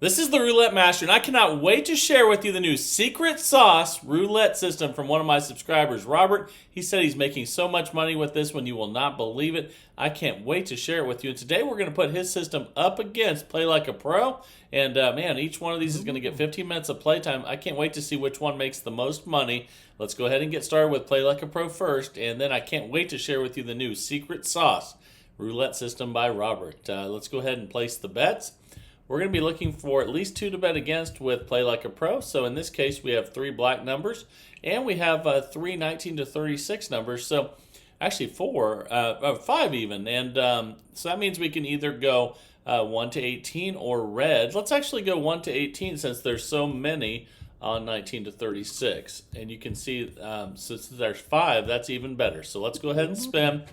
This is the Roulette Master, and I cannot wait to share with you the new secret sauce roulette system from one of my subscribers, Robert. He said he's making so much money with this one, you will not believe it. I can't wait to share it with you. And today we're going to put his system up against Play Like a Pro. And man, each one of these is going to get 15 minutes of playtime. I can't wait to see which one makes the most money. Let's go ahead and get started with Play Like a Pro first. And then I can't wait to share with you the new secret sauce roulette system by Robert. Let's go ahead and place the bets. We're going to be looking for at least 2 to bet against with Play Like a Pro. So in this case, we have 3 black numbers, and we have 3 19 to 36 numbers. So actually 5 even. And so that means we can either go 1 to 18 or red. Let's actually go 1 to 18 since there's so many on 19 to 36. And you can see since there's 5, that's even better. So let's go ahead and spin.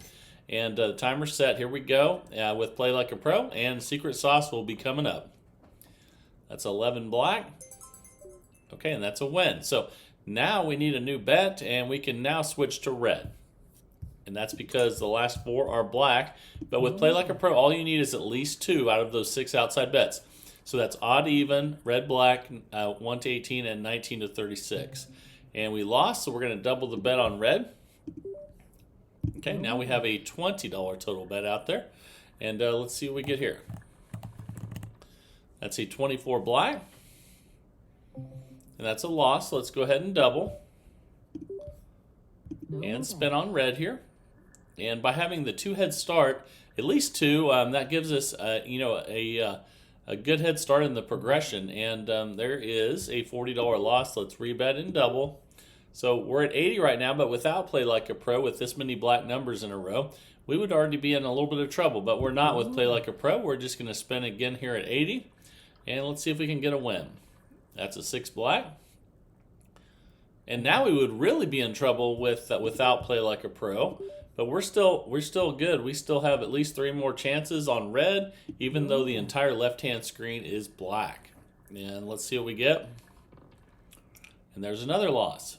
And the timer's set. Here we go with Play Like a Pro, and Secret Sauce will be coming up. That's 11 black. Okay, and that's a win. So now we need a new bet, and we can now switch to red. And that's because the last 4 are black. But with Play Like a Pro, all you need is at least 2 out of those 6 outside bets. So that's odd even, red, black, 1 to 18, and 19 to 36. And we lost, so we're going to double the bet on red. Okay, now we have a $20 total bet out there. And let's see what we get here. That's a 24 black. And that's a loss. So let's go ahead and double. And spin on red here. And by having the 2 head start, at least 2, that gives us a good head start in the progression. And there is a $40 loss. Let's rebet and double. So we're at 80 right now, but without Play Like a Pro, with this many black numbers in a row, we would already be in a little bit of trouble. But we're not with Play Like a Pro. We're just going to spin again here at 80. And let's see if we can get a win. That's a 6 black. And now we would really be in trouble with without Play Like a Pro. But we're still good. We still have at least 3 more chances on red, even though the entire left-hand screen is black. And let's see what we get. And there's another loss.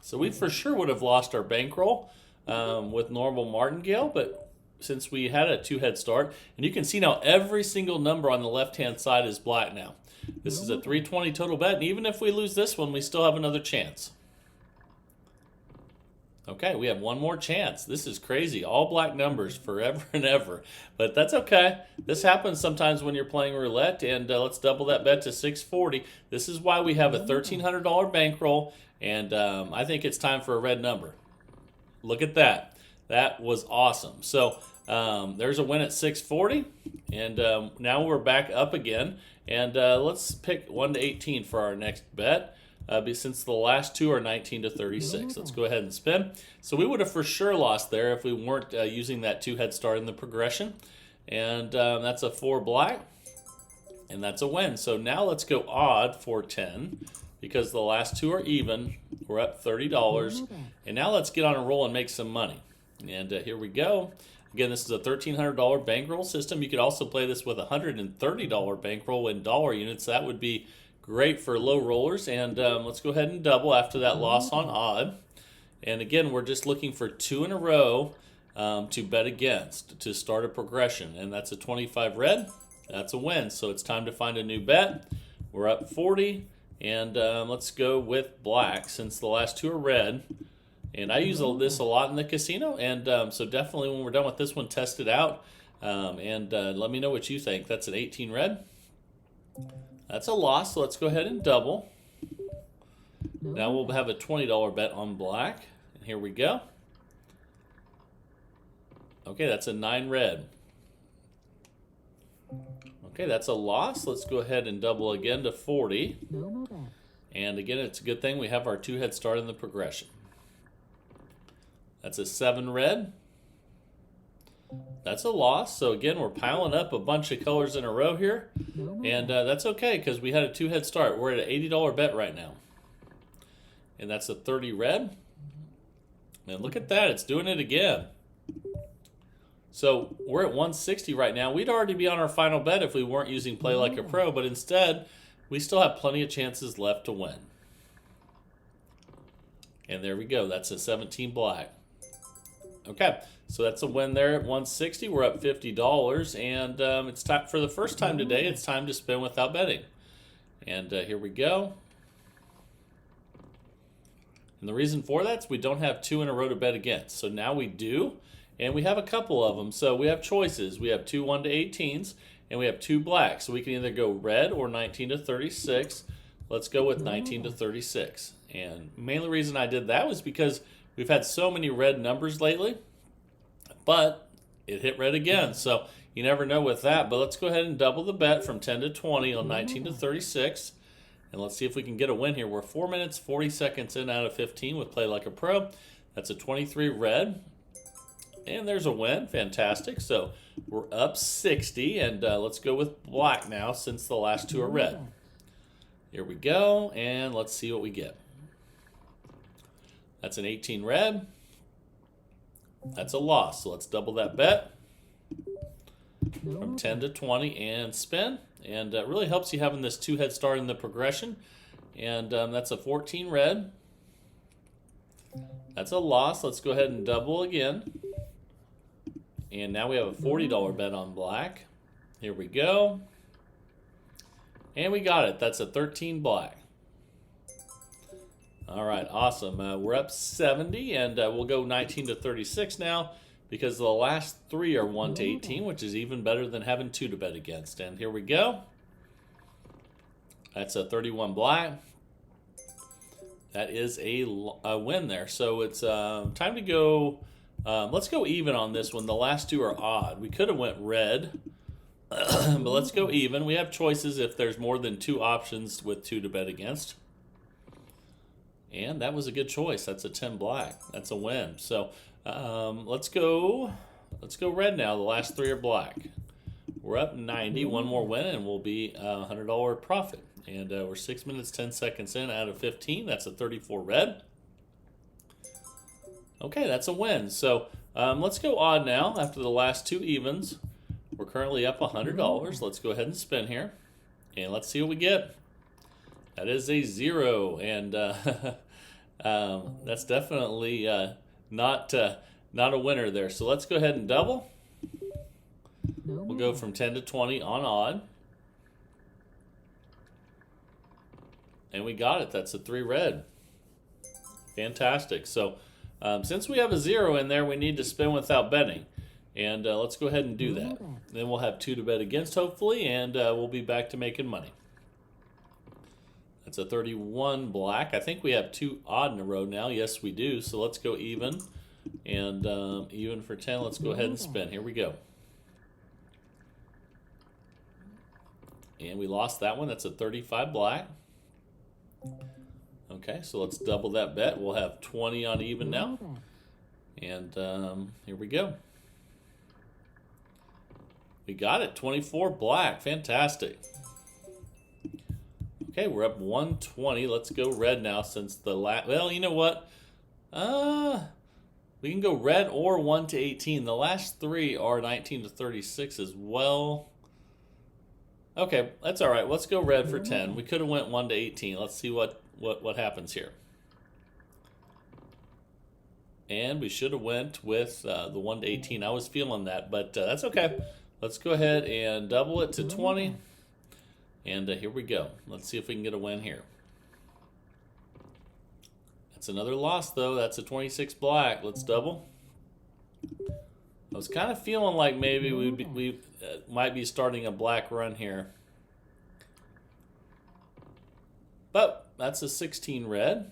So we for sure would have lost our bankroll with normal martingale, but since we had a 2 head start, and you can see now every single number on the left-hand side is black now. This is a 320 total bet, and even if we lose this one, we still have another chance. Okay, we have 1 more chance. This is crazy. All black numbers forever and ever. But that's okay. This happens sometimes when you're playing roulette, and let's double that bet to 640. This is why we have a $1,300 bankroll, and I think it's time for a red number. Look at that. That was awesome. So there's a win at 640, and now we're back up again. And let's pick 1 to 18 for our next bet. Since the last 2 are 19 to 36. Let's go ahead and spin. So we would have for sure lost there if we weren't using that 2 head start in the progression. And that's a 4 black. And that's a win. So now let's go odd for 10. Because the last 2 are even. We're up $30. And now let's get on a roll and make some money. And here we go. Again, this is a $1,300 bankroll system. You could also play this with a $130 bankroll in dollar units. That would be great for low rollers. And let's go ahead and double after that loss on odd. And again, we're just looking for 2 in a row to bet against to start a progression. And that's a 25 red. That's a win. So it's time to find a new bet. We're up 40. And let's go with black since the last 2 are red. And I use this a lot in the casino. And so definitely when we're done with this one, test it out. And let me know what you think. That's an 18 red. That's a loss, so let's go ahead and double. Now we'll have a $20 bet on black. And here we go. Okay, that's a 9 red. Okay, that's a loss. Let's go ahead and double again to 40. And again, it's a good thing we have our 2 head start in the progression. That's a 7 red. That's a loss. So again, we're piling up a bunch of colors in a row here. And that's okay because we had a 2 head start. We're at an $80 bet right now. And that's a 30 red. And look at that. It's doing it again. So we're at 160 right now. We'd already be on our final bet if we weren't using Play Like a Pro. But instead, we still have plenty of chances left to win. And there we go. That's a 17 black. Okay, So that's a win there at 160. We're up $50, and it's time for the first time today. It's time to spin without betting. And here we go. And the reason for that is we don't have two in a row to bet against. So now we do, and we have a couple of them. So we have choices. We have two 1 to 18s, and we have two blacks. So we can either go red or 19 to 36. Let's go with 19 to 36. And mainly reason I did that was because we've had so many red numbers lately, but it hit red again. So you never know with that. But let's go ahead and double the bet from 10 to 20 on 19 to 36. And let's see if we can get a win here. We're 4 minutes, 40 seconds in out of 15 with Play Like a Pro. That's a 23 red. And there's a win. Fantastic. So we're up 60. And let's go with black now since the last two are red. Here we go. And let's see what we get. That's an 18 red. That's a loss. So let's double that bet from 10 to 20 and spin. And it really helps you having this 2 head start in the progression. And that's a 14 red. That's a loss. Let's go ahead and double again. And now we have a $40 bet on black. Here we go. And we got it. That's a 13 black. All right, awesome. We're up 70, and we'll go 19 to 36 now because the last 3 are 1 to 18, which is even better than having 2 to bet against. And here we go. That's a 31 black. That is a win there. So it's time to go. Let's go even on this one. The last 2 are odd. We could have went red, but let's go even. We have choices if there's more than 2 options with 2 to bet against. And that was a good choice. That's a 10 black. That's a win. So let's go red now. The last 3 are black. We're up 90. One more win, and we'll be $100 profit. And we're 6 minutes, 10 seconds in out of 15. That's a 34 red. Okay, that's a win. So let's go odd now after the last 2 evens. We're currently up $100. Let's go ahead and spin here. And let's see what we get. That is a 0, and that's definitely not a winner there. So let's go ahead and double. We'll go from 10 to 20 on odd. And we got it. That's a 3 red. Fantastic. So since we have a 0 in there, we need to spin without betting. And let's go ahead and do that. Then we'll have 2 to bet against, hopefully, and we'll be back to making money. That's a 31 black. I think we have 2 odd in a row now. Yes, we do. So let's go even. And even for 10, let's go ahead and spin. Here we go. And we lost that one. That's a 35 black. Okay, so let's double that bet. We'll have 20 on even now. And here we go. We got it. 24 black. Fantastic. Okay, we're up 120. Let's go red now since the last... Well, you know what? We can go red or 1 to 18. The last 3 are 19 to 36 as well. Okay, that's all right. Let's go red for 10. We could have went 1 to 18. Let's see what happens here. And we should have went with the 1 to 18. I was feeling that, but that's okay. Let's go ahead and double it to 20. And here we go. Let's see if we can get a win here. That's another loss, though. That's a 26 black. Let's double. I was kind of feeling like maybe we might be starting a black run here. But that's a 16 red.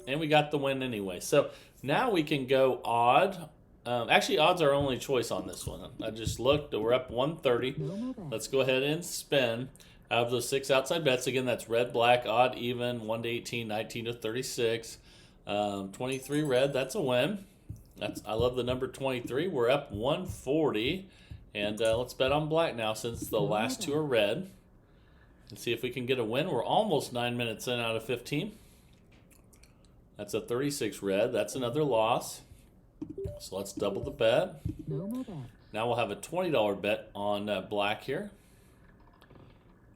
And we got the win anyway. So now we can go odd. Actually, odds are our only choice on this one. I just looked. We're up 130. Let's go ahead and spin. Out of those 6 outside bets, again, that's red, black, odd, even, 1 to 18, 19 to 36, 23 red. That's a win. I love the number 23. We're up 140. And let's bet on black now since the last 2 are red. And see if we can get a win. We're almost 9 minutes in out of 15. That's a 36 red. That's another loss. So let's double the bet. Now we'll have a $20 bet on black here.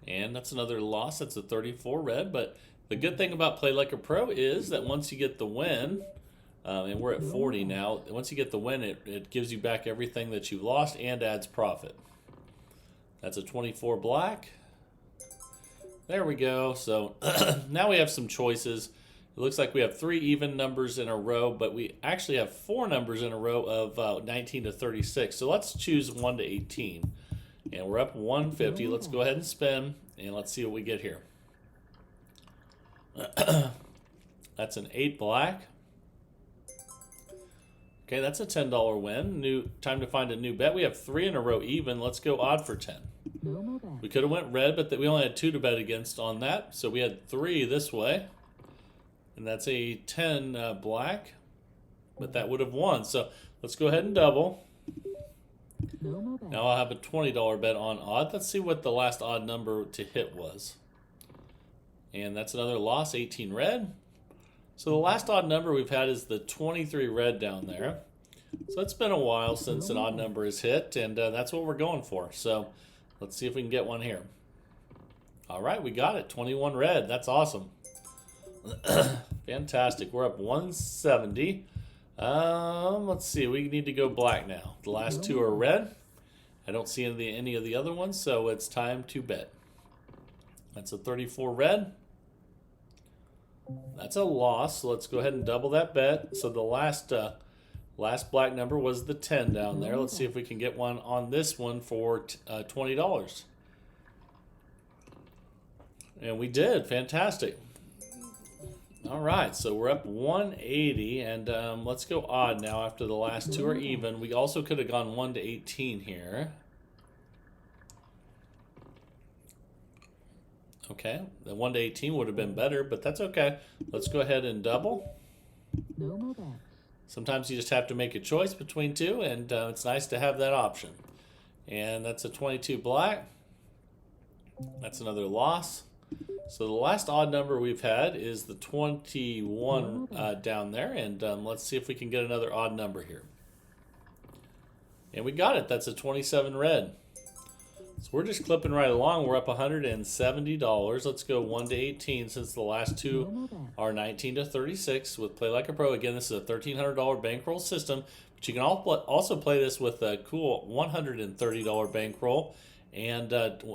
And that's another loss. That's a 34 red. But the good thing about Play Like a Pro is that once you get the win, And we're at 40 now. Once you get the win, it gives you back everything that you lost and adds profit. That's a 24 black. There we go. So now we have some choices. It looks like we have 3 even numbers in a row, but we actually have 4 numbers in a row of 19 to 36. So let's choose 1 to 18. And we're up 150. Let's go ahead and spin, and let's see what we get here. That's an 8 black. Okay, that's a $10 win. Time to find a new bet. We have 3 in a row even. Let's go odd for 10. We could have went red, but we only had 2 to bet against on that. So we had 3 this way. And that's a 10 black. But that would have won. So let's go ahead and double. Now I'll have a $20 bet on odd. Let's see what the last odd number to hit was. And that's another loss, 18 red. So the last odd number we've had is the 23 red down there. So it's been a while since an odd number is hit, and that's what we're going for. So let's see if we can get one here. All right, we got it, 21 red. That's awesome. Fantastic. We're up 170. Let's see. We need to go black now. The last 2 are red. I don't see any of the other ones, so it's time to bet. That's a 34 red. That's a loss, so let's go ahead and double that bet. So the last black number was the 10 down there. Let's see if we can get one on this one for $20. And we did. Fantastic. All right, so we're up 180, and let's go odd now after the last 2 are even. We also could have gone 1 to 18 here. Okay, the 1 to 18 would have been better, but that's okay. Let's go ahead and double. Sometimes you just have to make a choice between 2, and it's nice to have that option. And that's a 22 black. That's another loss. So the last odd number we've had is the 21 down there, and let's see if we can get another odd number here. And we got it. That's a 27 red. So we're just clipping right along. We're up $170. Let's go 1 to 18 since the last 2 are 19 to 36 with Play Like a Pro. Again, this is a $1,300 bankroll system, but you can also play this with a cool $130 bankroll and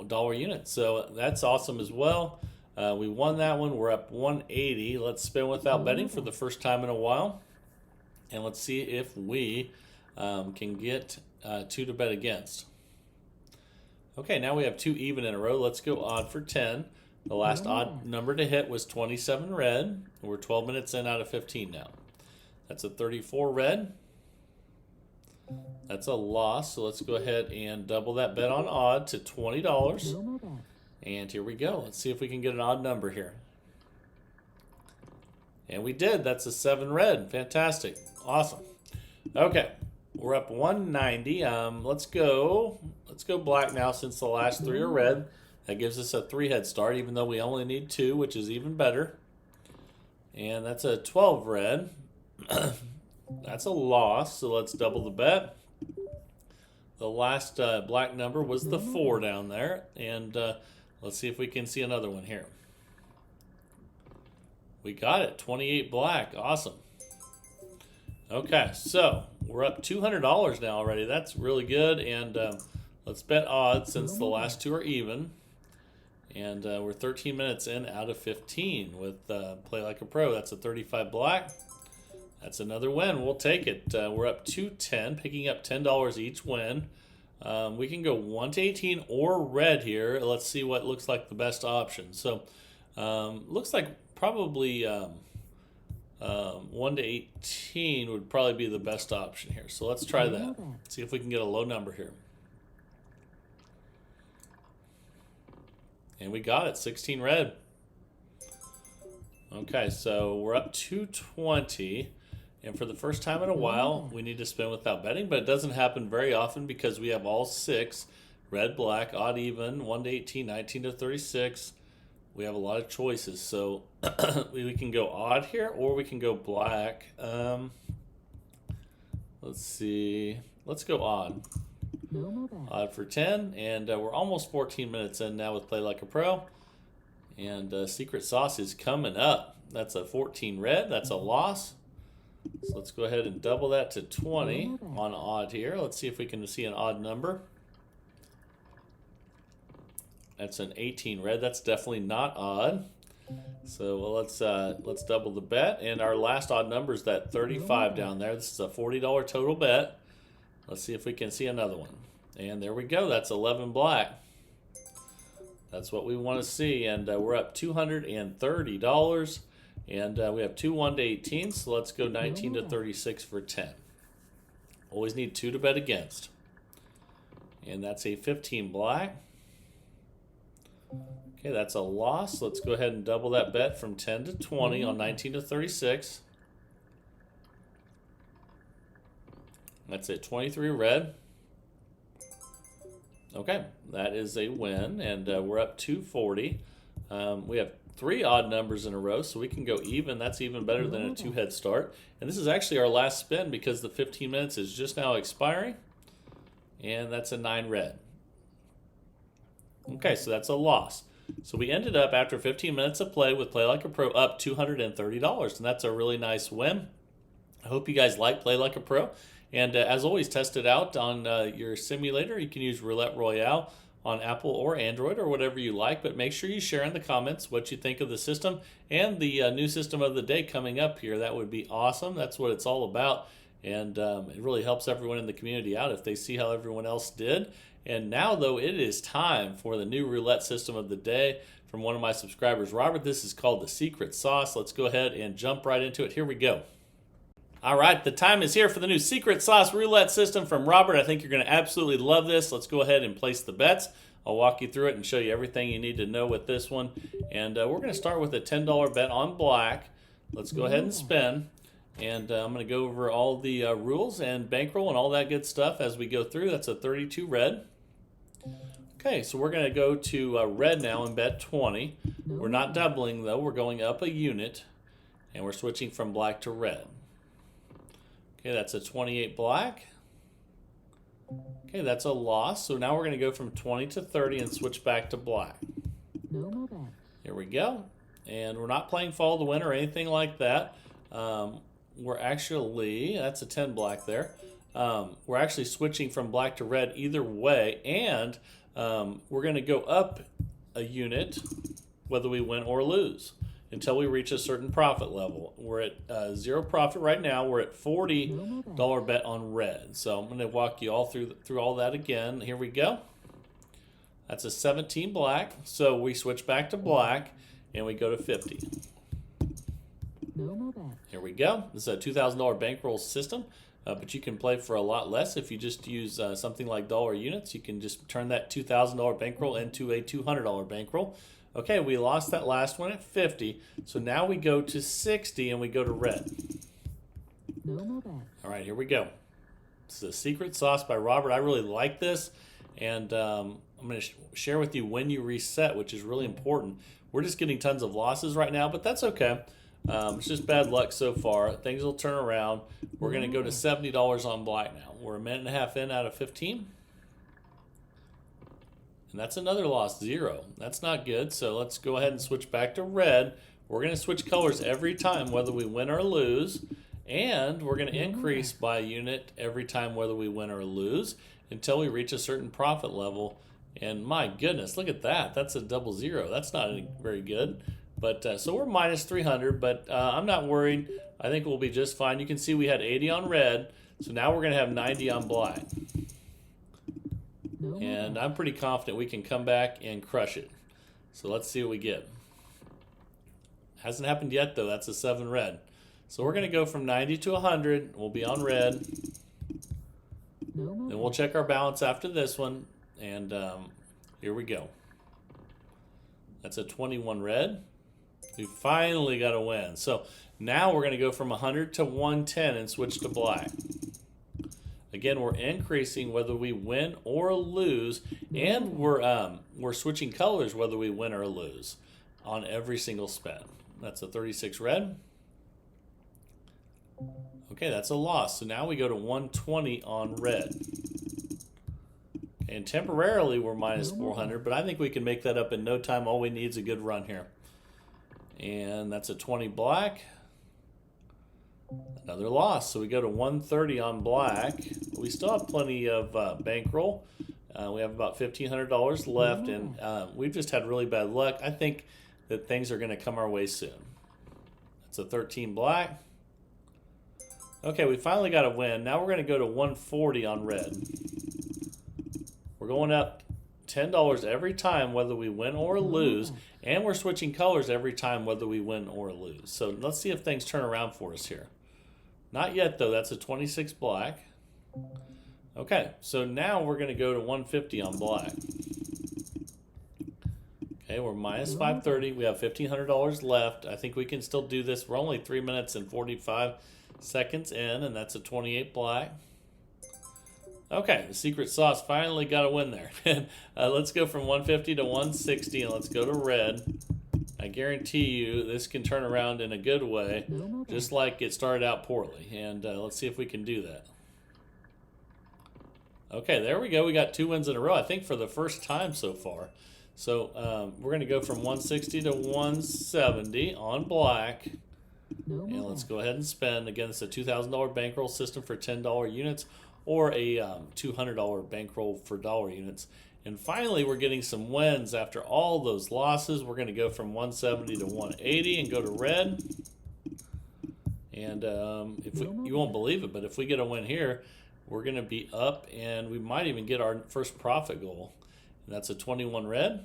dollar units. So that's awesome as well. We won that one. We're up 180. Let's spin without betting for the first time in a while. And let's see if we can get 2 to bet against. Okay, now we have 2 even in a row. Let's go odd for 10. The last odd number to hit was 27 red. We're 12 minutes in out of 15 now. That's a 34 red. That's a loss, so let's go ahead and double that bet on odd to $20. And here we go. Let's see if we can get an odd number here. And we did. That's a 7 red. Fantastic. Awesome. Okay. We're up 190. Let's go black now since the last 3 are red. That gives us a 3 head start, even though we only need 2, which is even better. And that's a 12 red. That's a loss, so let's double the bet. The last black number was the 4 down there, and let's see if we can see another one here. We got it, 28 black. Awesome. Okay, so we're up $200 now already. That's really good, and let's bet odds since the last 2 are even. And we're 13 minutes in out of 15 with Play Like a Pro. That's a 35 black. That's another win. We'll take it. We're up 210, picking up $10 each win. We can go 1 to 18 or red here. Let's see what looks like the best option. So looks like probably 1 to 18 would probably be the best option here. So let's try that. See if we can get a low number here. And we got it, 16 red. Okay, so we're up 220. And for the first time in a while, we need to spin without betting, but it doesn't happen very often because we have all 6, red, black, odd, even, 1 to 18, 19 to 36. We have a lot of choices, so we can go odd here or we can go black. Let's see. Let's go odd. Odd for 10, and we're almost 14 minutes in now with Play Like a Pro. And Secret Sauce is coming up. That's a 14 red. That's a loss. So let's go ahead and double that to 20 on odd here. Let's see if we can see an odd number. That's an 18 red. That's definitely not odd. So let's double the bet. And our last odd number is that 35 down there. This is a $40 total bet. Let's see if we can see another one. And there we go. That's 11 black. That's what we want to see. And we're up $230. And we have two 1 to 18. So let's go 19 to 36 for 10. Always need 2 to bet against. And that's a 15 black. Okay, that's a loss. Let's go ahead and double that bet from 10 to 20 on 19 to 36. That's a 23 red. Okay, that is a win, and we're up 240. We have 3 odd numbers in a row, so we can go even. That's even better than a 2-head start. And this is actually our last spin because the 15 minutes is just now expiring. And that's a 9 red. Okay, so that's a loss. So we ended up, after 15 minutes of play with Play Like a Pro, up $230. And that's a really nice win. I hope you guys like Play Like a Pro. And as always, test it out on your simulator. You can use Roulette Royale on Apple or Android or whatever you like. But make sure you share in the comments what you think of the system and the new system of the day coming up here. That would be awesome. That's what it's all about. And it really helps everyone in the community out if they see how everyone else did. And now, though, it is time for the new roulette system of the day from one of my subscribers, Robert. This is called the Secret Sauce. Let's go ahead and jump right into it. Here we go. All right, the time is here for the new Secret Sauce roulette system from Robert. I think you're going to absolutely love this. Let's go ahead and place the bets. I'll walk you through it and show you everything you need to know with this one. And we're going to start with a $10 bet on black. Let's go ahead and spin. And I'm going to go over all the rules and bankroll and all that good stuff as we go through. That's a 32 red. Okay, so we're going to go to red now and bet 20. We're not doubling, though. We're going up a unit. And we're switching from black to red. Okay, that's a 28 black. Okay, that's a loss. So now we're going to go from 20 to 30 and switch back to black. Here we go. And we're not playing follow the winner or anything like that. We're actually, that's a 10 black there. We're actually switching from black to red either way. And we're going to go up a unit whether we win or lose until we reach a certain profit level. We're at 0 profit right now. We're at $40 bet on red. So I'm going to walk you all through all that again. Here we go. That's a 17 black. So we switch back to black and we go to 50. Here we go. This is a $2,000 bankroll system, but you can play for a lot less if you just use something like dollar units. You can just turn that $2,000 bankroll into a $200 bankroll. Okay, we lost that last one at 50, so now we go to 60 and we go to red. All right, here we go. This is a Secret Sauce by Robert. I really like this, and I'm going to share with you when you reset, which is really important. We're just getting tons of losses right now, but that's okay. It's just bad luck so far. Things will turn around. We're going to go to $70 on black now. We're a minute and a half in out of 15. And that's another loss, 0. That's not good. So let's go ahead and switch back to red. We're going to switch colors every time, whether we win or lose. And we're going to increase by a unit every time, whether we win or lose, until we reach a certain profit level. And my goodness, look at that. That's a double 0. That's not very good. But so we're minus 300, but I'm not worried. I think we'll be just fine. You can see we had 80 on red. So now we're going to have 90 on black. And I'm pretty confident we can come back and crush it. So let's see what we get. Hasn't happened yet, though. That's a 7 red. So we're going to go from 90 to 100. We'll be on red. Then we'll check our balance after this one. And here we go. That's a 21 red. We finally got a win. So now we're going to go from 100 to 110 and switch to black. Again, we're increasing whether we win or lose, and we're switching colors whether we win or lose on every single spin. That's a 36 red. Okay, that's a loss. So now we go to 120 on red. And temporarily we're minus 400, but I think we can make that up in no time. All we need is a good run here. And that's a 20 black. Another loss. So we go to 130 on black. We still have plenty of bankroll. We have about $1,500 left, and we've just had really bad luck. I think that things are going to come our way soon. It's a 13 black. Okay, we finally got a win. Now we're going to go to 140 on red. We're going up $10 every time whether we win or lose, and we're switching colors every time whether we win or lose. So let's see if things turn around for us here. Not yet though. That's a 26 black. Okay, so now we're going to go to 150 on black. Okay, we're minus 530. We have $1,500 left. I think we can still do this. We're only 3 minutes and 45 seconds in, and that's a 28 black. Okay, the secret sauce finally got a win there. Let's go from 150 to 160, and let's go to red. I guarantee you this can turn around in a good way, just like it started out poorly. And let's see if we can do that. Okay, there we go. We got 2 wins in a row, I think, for the first time so far. So we're going to go from 160 to 170 on black. And let's go ahead and spend. Again, it's a $2,000 bankroll system for $10 units, or a $200 bankroll for dollar units. And finally, we're getting some wins after all those losses. We're going to go from 170 to 180 and go to red. And you won't believe it, but if we get a win here, we're going to be up, and we might even get our first profit goal. And that's a 21 red.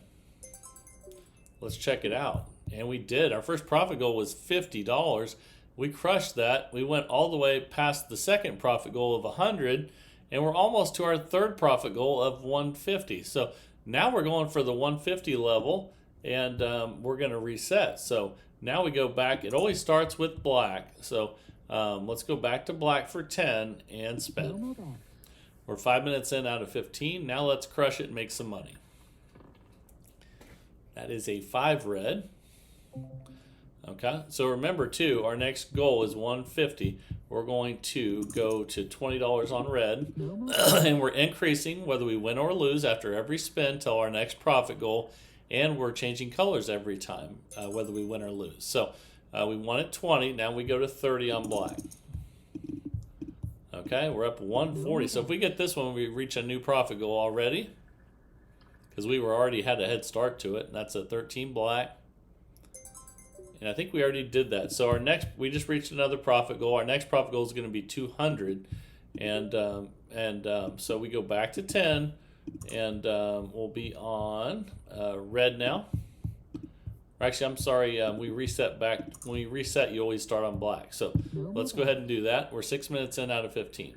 Let's check it out. And we did. Our first profit goal was $50. We crushed that. We went all the way past the second profit goal of 100, and we're almost to our third profit goal of 150. So now we're going for the 150 level, and we're going to reset. So now we go back. It always starts with black. So let's go back to black for 10 and spend. We're 5 minutes in out of 15. Now let's crush it and make some money. That is a 5 red. Okay, so remember too, our next goal is 150. We're going to go to $20 on red, and we're increasing whether we win or lose after every spin till our next profit goal, and we're changing colors every time whether we win or lose. So we won at 20. Now we go to 30 on black. Okay, we're up 140. So if we get this one, we reach a new profit goal already, because we already had a head start to it, and that's a 13 black. And I think we already did that. So we just reached another profit goal. Our next profit goal is going to be 200, and so we go back to 10, and we'll be on red now. Actually, I'm sorry, we reset back. When you reset, you always start on black. So let's go ahead and do that. We're 6 minutes in out of 15.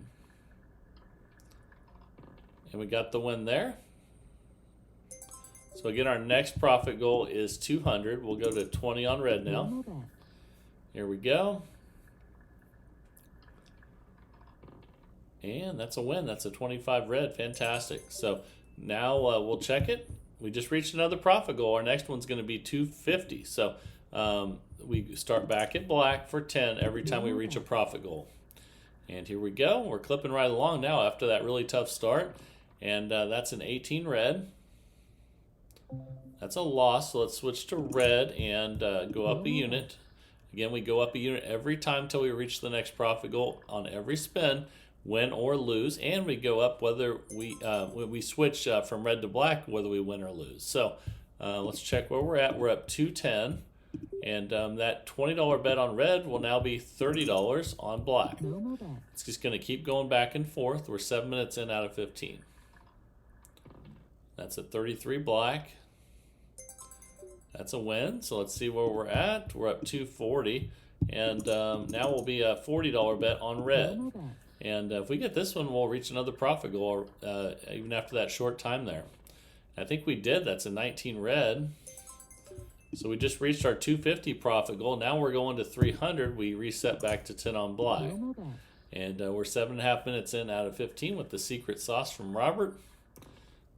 And we got the win there. So again, our next profit goal is 200. We'll go to 20 on red now. Here we go. And that's a win. That's a 25 red. Fantastic. So now we'll check it. We just reached another profit goal. Our next one's going to be 250. So we start back at black for 10 every time we reach a profit goal. And here we go. We're clipping right along now after that really tough start. And that's an 18 red. That's a loss. So let's switch to red and go up a unit. Again, we go up a unit every time till we reach the next profit goal on every spin, win or lose, and we go up whether we switch from red to black, whether we win or lose. So let's check where we're at. We're up 210, and that $20 bet on red will now be $30 on black. It's just going to keep going back and forth. We're 7 minutes in out of 15. That's a 33 black. That's a win. So let's see where we're at. We're up 240, and now we'll be a $40 bet on red. And if we get this one, we'll reach another profit goal even after that short time there. I think we did. That's a 19 red. So we just reached our 250 profit goal. Now we're going to 300. We reset back to 10 on black. And we're 7.5 minutes in out of 15 with the secret sauce from Robert.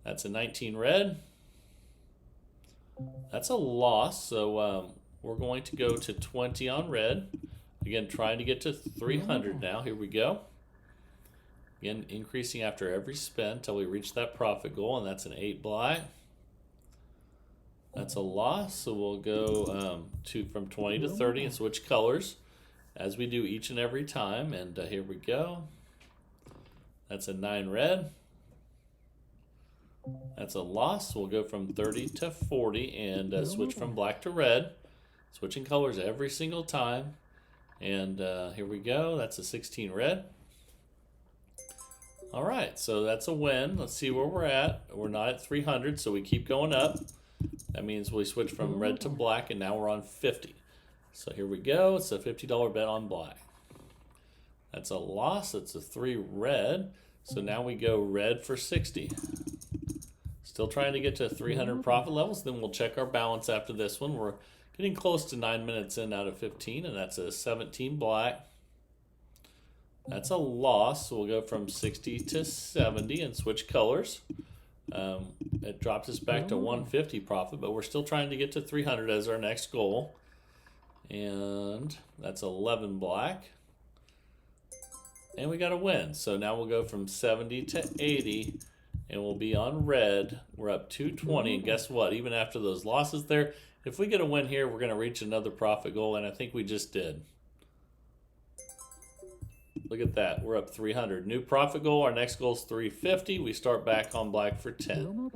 That's a 19 red. That's a loss. So we're going to go to 20 on red. Again, trying to get to 300 now. Here we go. Again, increasing after every spin until we reach that profit goal, and that's an 8 black. That's a loss, so we'll go from 20 to 30 and switch colors. as we do each and every time. And here we go. That's a 9 red. That's a loss. We'll go from 30 to 40 and switch from black to red. Switching colors every single time. And here we go. That's a 16 red. All right, so that's a win. Let's see where we're at. We're not at 300, so we keep going up. That means we switch from red to black, and now we're on 50. So here we go. It's a $50 bet on black. That's a loss. It's a 3 red. So now we go red for 60. Still trying to get to 300 profit levels. Then we'll check our balance after this one. We're getting close to 9 minutes in out of 15, and that's a 17 black. That's a loss. So we'll go from 60 to 70 and switch colors. It drops us back to 150 profit, but we're still trying to get to 300 as our next goal. And that's 11 black. And we got a win. So now we'll go from 70 to 80 and we'll be on red. We're up 220. And guess what? Even after those losses there, if we get a win here, we're going to reach another profit goal. And I think we just did. Look at that. We're up 300. New profit goal. Our next goal is 350. We start back on black for 10.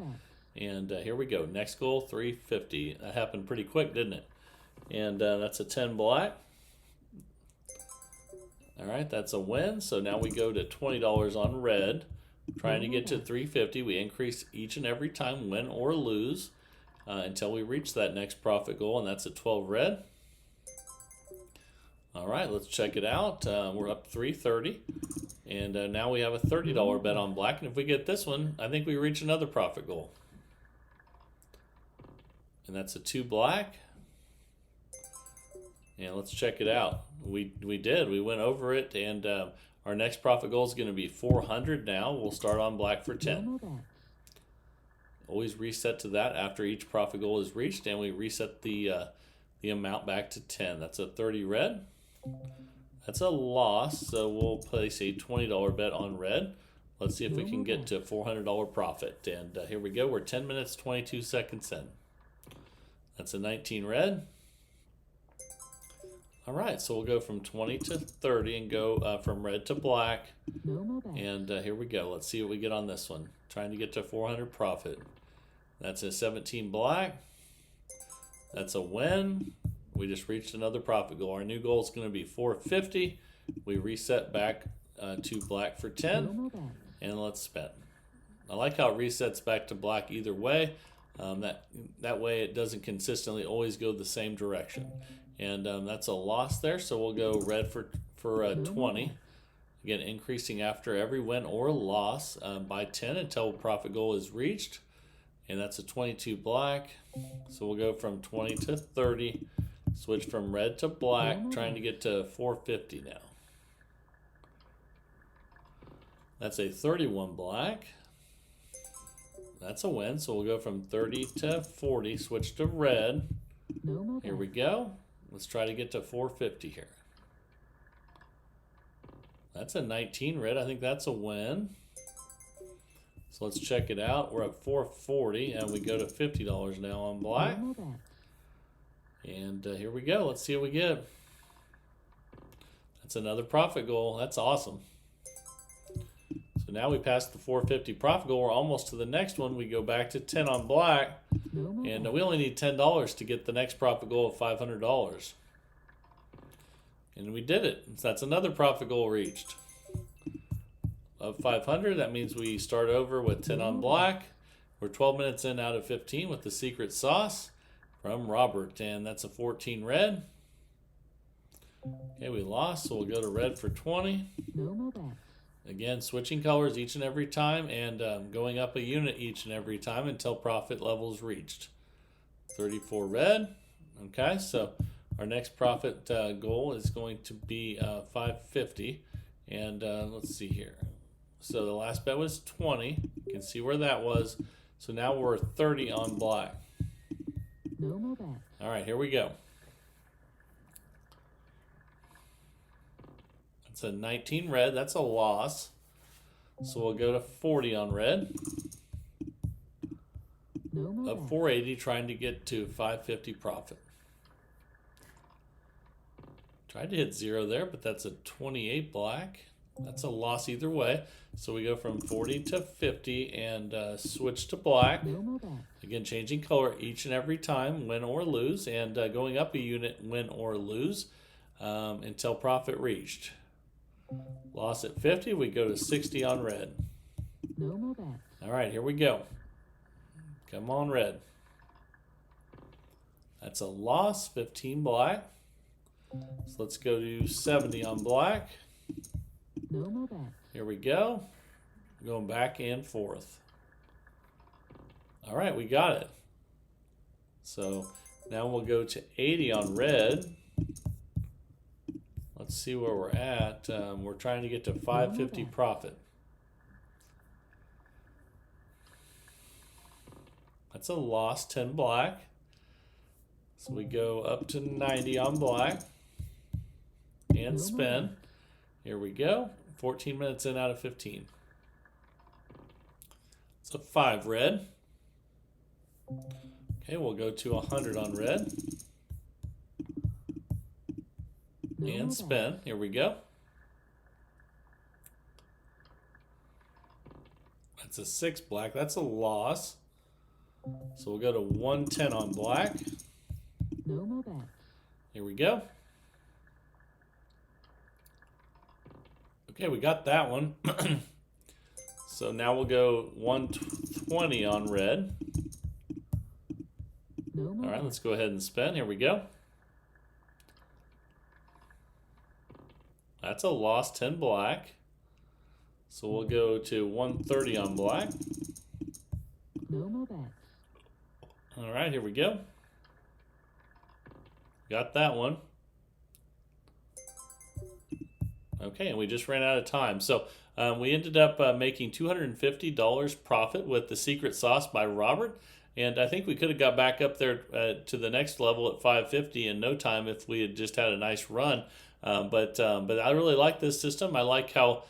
And here we go. Next goal, 350. That happened pretty quick, didn't it? And that's a 10 black. All right, that's a win. So now we go to $20 on red. Trying to get to 350. We increase each and every time, win or lose, until we reach that next profit goal, and that's a 12 red. All right, let's check it out. We're up 330, and now we have a $30 bet on black. And if we get this one, I think we reach another profit goal. And that's a 2 black. And let's check it out. We did. We went over it, and our next profit goal is going to be 400 now. We'll start on black for 10. Always reset to that after each profit goal is reached, and we reset the amount back to 10. That's a 30 red. That's a loss, so we'll place a $20 bet on red. Let's see if we can get to $400 profit. And here we go. We're 10 minutes, 22 seconds in. That's a 19 red. All right, so we'll go from 20 to 30 and go from red to black. And here we go. Let's see what we get on this one. Trying to get to 400 profit. That's a 17 black. That's a win. We just reached another profit goal. Our new goal is going to be 450. We reset back to black for 10. And let's spin. I like how it resets back to black either way. That way it doesn't consistently always go the same direction. And that's a loss there, so we'll go red for 20. Again, increasing after every win or loss by 10 until profit goal is reached. And that's a 22 black. So we'll go from 20 to 30, switch from red to black, trying to get to 450 now. That's a 31 black. That's a win, so we'll go from 30 to 40, switch to red. Here we go. Let's try to get to 450 here. That's a 19 red. I think that's a win. So let's check it out. We're at 440, and we go to $50 now on black. And here we go. Let's see what we get. That's another profit goal. That's awesome. So now we passed the 450 profit goal. We're almost to the next one. We go back to 10 on black. And we only need $10 to get the next profit goal of $500. And we did it. So that's another profit goal reached. Of 500, that means we start over with 10 on black. We're 12 minutes in out of 15 with the secret sauce from Robert. And that's a 14 red. Okay, we lost, so we'll go to red for 20. Again, switching colors each and every time and going up a unit each and every time until profit level is reached. 34 red. Okay, so our next profit goal is going to be 550. And let's see here. So the last bet was 20. You can see where that was. So now we're 30 on black. All right, here we go. It's a 19 red. That's a loss. So we'll go to 40 on red. Up 480, trying to get to 550 profit. Tried to hit 0 there, but that's a 28 black. That's a loss either way. So we go from 40 to 50 and switch to black. Again, changing color each and every time, win or lose, and going up a unit, win or lose, until profit reached. Loss at 50, we go to 60 on red. All right, here we go. Come on, red. That's a loss, 15 black. So let's go to 70 on black. Here we go. Going back and forth. All right, we got it. So now we'll go to 80 on red. Let's see where we're at. We're trying to get to 550 profit. That's a loss, 10 black. So we go up to 90 on black and spin. Here we go. 14 minutes in out of 15. So 5 red. Okay, we'll go to 100 on red. And spin. Here we go. That's a 6 black. That's a loss. So we'll go to 110 on black. Here we go. Okay, we got that one. So now we'll go 120 on red. All right, let's go ahead and spin. Here we go. That's a loss, 10 black. So we'll go to 130 on black. All right, here we go. Got that one. Okay, and we just ran out of time. So we ended up making $250 profit with the secret sauce by Robert. And I think we could have got back up there to the next level at 550 in no time if we had just had a nice run. But I really like this system. I like how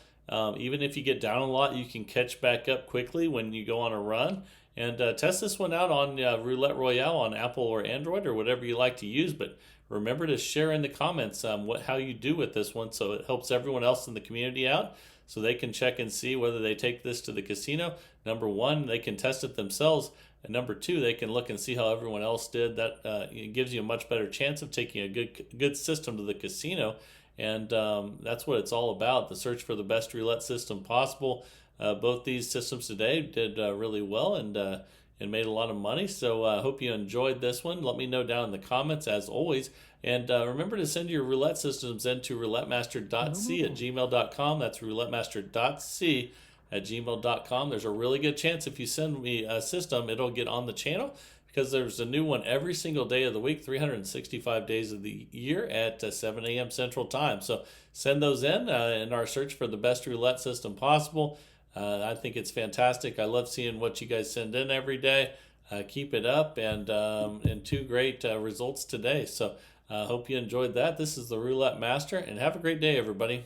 even if you get down a lot, you can catch back up quickly when you go on a run. And test this one out on Roulette Royale on Apple or Android or whatever you like to use. But remember to share in the comments how you do with this one, so it helps everyone else in the community out, so they can check and see whether they take this to the casino. Number one, they can test it themselves. And number two, they can look and see how everyone else did. That it gives you a much better chance of taking a good system to the casino. And that's what it's all about, the search for the best roulette system possible. Both these systems today did really well and made a lot of money. So I hope you enjoyed this one. Let me know down in the comments as always. And remember to send your roulette systems into roulettemaster.c@gmail.com. That's roulettemaster.c@gmail.com. There's a really good chance if you send me a system, it'll get on the channel, because there's a new one every single day of the week, 365 days of the year at 7 a.m. Central Time. So send those in our search for the best roulette system possible. I think it's fantastic. I love seeing what you guys send in every day. Keep it up, and 2 great results today. So I hope you enjoyed that. This is the Roulette Master, and have a great day, everybody.